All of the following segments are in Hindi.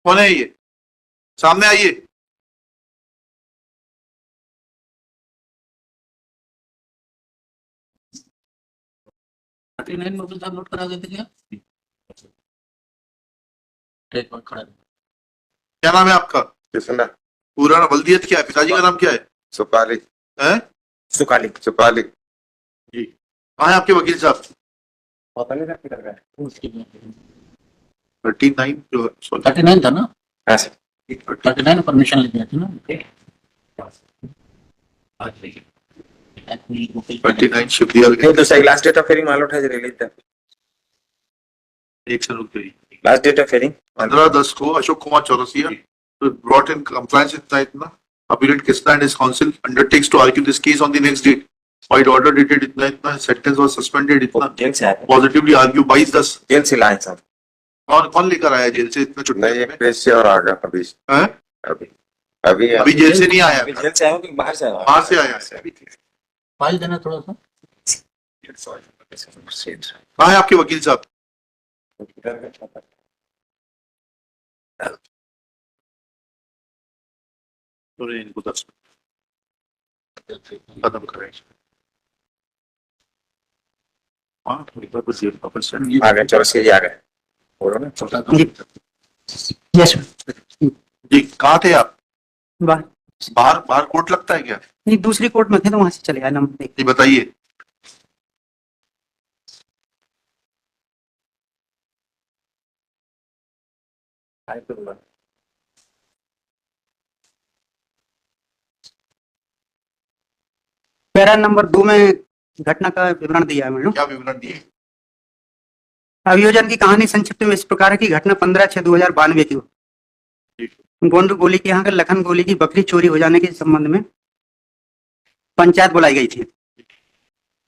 कौन है ये? सामने आइए। मोबाइल डाउनलोड करा देते क्या? एक बार खड़ा क्या नाम है आपका? किसना? पूरा नाम बल्दियत क्या है? पिताजी का नाम क्या है? सुकाली। हैं? सुकाली सुकाली। जी, कहाँ है आपके वकील साहब? पता नहीं क्या कर रहा है। उसकी 39 जो 39 था ना, ऐसे 39 परमिशन लेके थी ना। आज देखिए 39 शिफ्ट दिया नहीं तो सही लास्ट डेट ऑफ हियरिंग मालूम है रिलीज द एक से रुक गई। लास्ट डेट ऑफ हियरिंग 15/10 को Ashok Kumar Chaurasia brought in compliance इतना appellant Krishna and his counsel undertakes to argue this case on the next date. By order dated इतना sentence was suspended इतना जेल से आया। positively argue 22/10। जेल से लाए साहब। कौन कौन लेकर आया जेल से इतना छुट्टी? नहीं एक प्रेस से और आ गया अभी। हैं? अभी अभी अभी जेल से नहीं आया अभी जेल से आया कि बाहर से आया? बाहर से आया है। फाइल देना थोड़ा सा। कहाँ है आपके वकील साहब? तो इनको 10 खत्म करें। हाँ थोड़ी बार कुछ देर वापस आ गए चौरसिया जी आ गए। बोलो ना छोटा यस जी। कहाँ थे आप? बाहर बाहर बाहर कोर्ट लगता है क्या? नहीं, दूसरी कोर्ट में थे तो वहां से चले आए नंबर देख। जी बताइए। पैरा नंबर 2 में घटना का विवरण दिया है मैडम। क्या विवरण दिए? अभियोजन की कहानी संक्षिप्त में इस प्रकार है कि घटना 15/6/2092 की गोंडू गोली के यहाँ लखन गोली की बकरी चोरी हो जाने के संबंध में पंचायत बुलाई गई थी।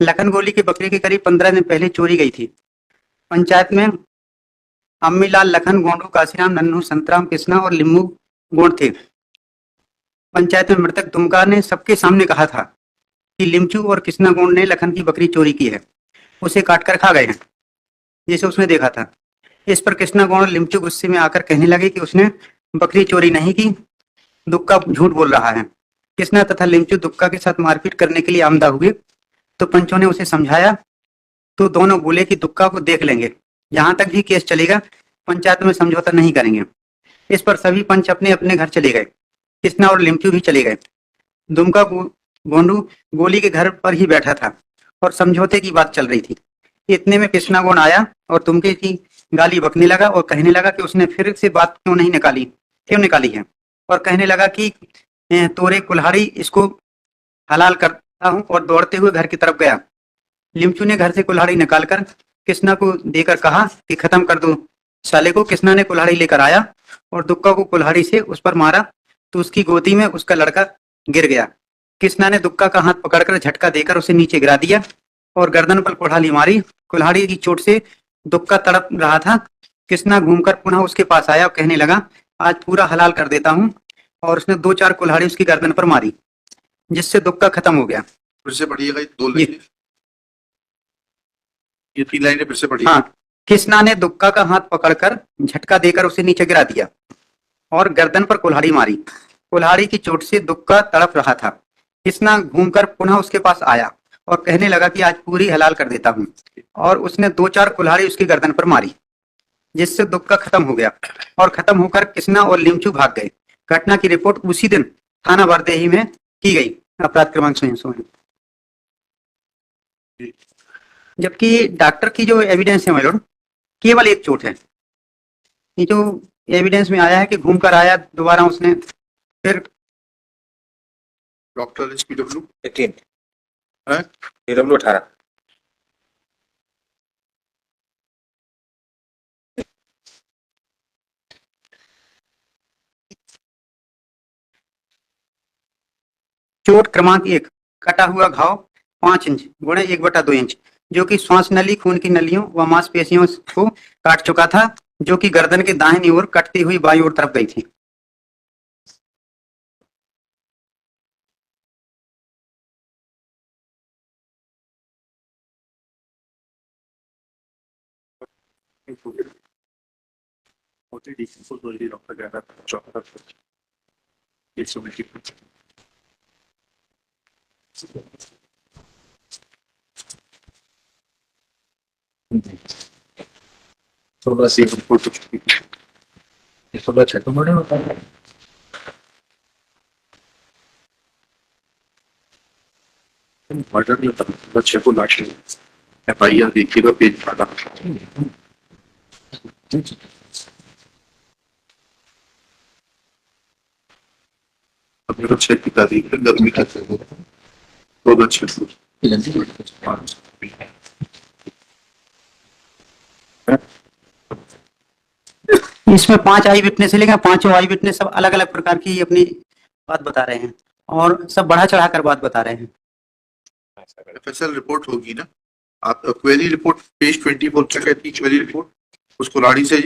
लखन गोली की बकरी के करीब 15 दिन पहले चोरी गई थी। पंचायत में अम्मीलाल, लखन, गोंडू, काशीराम, नन्नू, संतराम, कृष्णा और लिम्बू गोंड थे। पंचायत में मृतक दुमका ने सबके सामने कहा था कि लिमचू और कृष्णा गोंड ने लखन की बकरी चोरी की है, उसे काटकर खा गए हैं, जिसे उसने देखा था। इस पर कृष्णा गोंड और लिमचू गुस्से में आकर कहने लगे कि उसने बकरी चोरी नहीं की, दुक्का झूठ बोल रहा है। कृष्णा तथा लिमचू दुक्का के साथ मारपीट करने के लिए आमदा हुए तो पंचों ने उसे समझाया तो दोनों बोले कि दुक्का को देख लेंगे, जहां तक भी केस चलेगा पंचायत में समझौता नहीं करेंगे। इस पर सभी पंच अपने अपने घर चले गए। कृष्णा और लिमचू भी चले गए। दुमका गोंडू गोली के घर पर ही बैठा था और समझौते की बात चल रही थी। इतने में कृष्णा गोंड आया और तुमके की गाली बकने लगा और कहने लगा कि उसने फिर से बात क्यों निकाली है, और कहने लगा कि तोरे कुल्हाड़ी इसको हलाल करता हूं, और दौड़ते हुए घर की तरफ गया। लिमचू ने घर से कुल्हाड़ी निकालकर कृष्णा को देकर कहा कि खत्म कर दो साले को। कृष्णा ने कुल्हाड़ी लेकर आया और दुक्का को कुल्हाड़ी से उस पर मारा तो उसकी गोदी में उसका लड़का गिर गया। कृष्णा ने दुक्का का हाथ पकड़कर झटका देकर उसे नीचे गिरा दिया और गर्दन पर कुल्हाड़ी मारी। कुल्हाड़ी की चोट से दुक्का तड़प रहा था। कृष्णा घूमकर पुनः उसके पास आया और कहने लगा, आज पूरा हलाल कर देता हूँ, और उसने 2-4 कुल्हाड़ी उसकी गर्दन पर मारी, जिससे दुक्का खत्म हो गया। फिर से पढ़िएगा ये 2 लाइनें। ये 3 लाइनें फिर से पढ़िए। हाँ, कृष्णा ने दुक्का का हाथ पकड़कर झटका देकर उसे नीचे गिरा दिया और गर्दन पर कुल्हाड़ी मारी। कुल्हाड़ी की चोट से दुक्का तड़प रहा था। कृष्णा घूमकर पुनः उसके पास आया और कहने लगा कि आज पूरी हलाल कर देता हूँ, और उसने 2-4 कुल्हाड़ी उसकी गर्दन पर मारी, जिससे दुक्का खत्म हो गया। और खत्म होकर कृष्णा और लिमचू भाग गए। घटना की रिपोर्ट उसी दिन थाना बरदेही में की गई। अपराध क्रमांक 100। जबकि डॉक्टर की जो एविडेंस है मैडम, केवल एक चोट है। ये जो एविडेंस में आया है कि घूमकर आया, दोबारा उसने फिर डॉक्टर एसपीडब्ल्यू 18 है पीडब्ल्यू 18 चोट क्रमांक 1, कटा हुआ घाव 5 इंच गुणे 1/2 इंच, जो कि श्वास नली, खून की नलियों व मांसपेशियों को काट चुका था, जो कि गर्दन के दाहिनी ओर कटती हुई बाईं ओर तरफ गई थी। थोड़ा सी हमको कुछ ये 16/6 तो बड़े होता है। मर्डर नहीं होता, बच्चे को लाश FIR देखिएगा पेज वाला। अपने को चेक की तारीख है, गर्मी का बहुत अच्छे से। ये जल्दी बढ़ गया। इसमें 5 आई विटनेस लेगा, 5 आई विटनेस सब अलग अलग प्रकार की अपनी बात बता रहे हैं और सब बढ़ा चढ़ाकर बात बता रहे हैं। FSL रिपोर्ट होगी ना, आप क्वेरी रिपोर्ट पेज 24 क्या कहती है क्वेरी रिपोर्ट, उसको रानी से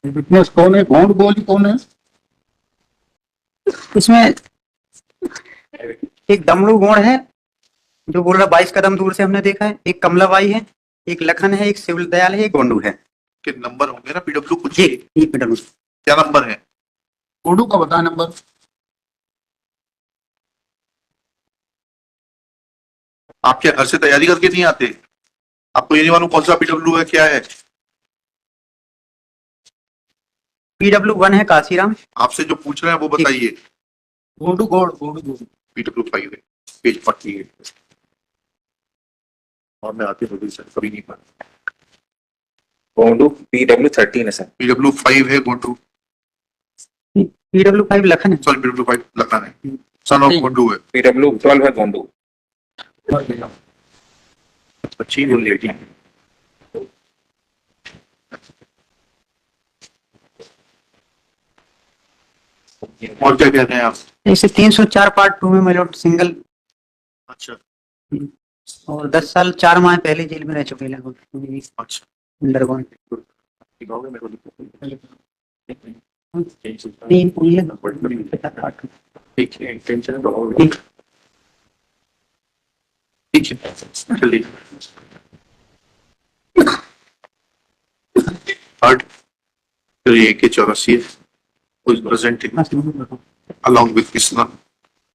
विटनेस कौन है, गोंड गोली कौन है? इसमें एक दमड़ू गोड़ है जो बोल रहा 22 कदम दूर से हमने देखा है, एक कमलाबाई है, एक लखन है, एक शिव दयाल है, एक गोंडू है। के नंबर होंगे ना PW कुछ ये पेडल क्या नंबर है? गोंडू का बता नंबर। आप क्या घर से तैयारी करके नहीं आते? आपको ये नहीं मालूम कौन सा PW है क्या है? PW1 है काशीराम। आपसे जो पूछ रहे हैं वो बताइए। गोंडू गोंडू PW5 है, पेज 48 और मैं आते हो सर कभी नहीं पढ़ा। गोंडू PW13 है सर। PW5 है गोंडू, PW5 लखन है। सॉरी PW5 लखन है, सन ऑफ गोंडू है। PW12 है गोंडू। अच्छी बोल लेटी और क्या कहते हैं आप? ऐसे 304 पार्ट 2 में मेलोड सिंगल अच्छा और 10 साल 4 माह पहले जेल में रह चुके लगभग अच्छा अंडरग्राउंड। दिखाओगे मेरे को? ठीक है, टेंशन ठीक। ठीक है चलिए। Third AK 84 was presented along with Krishna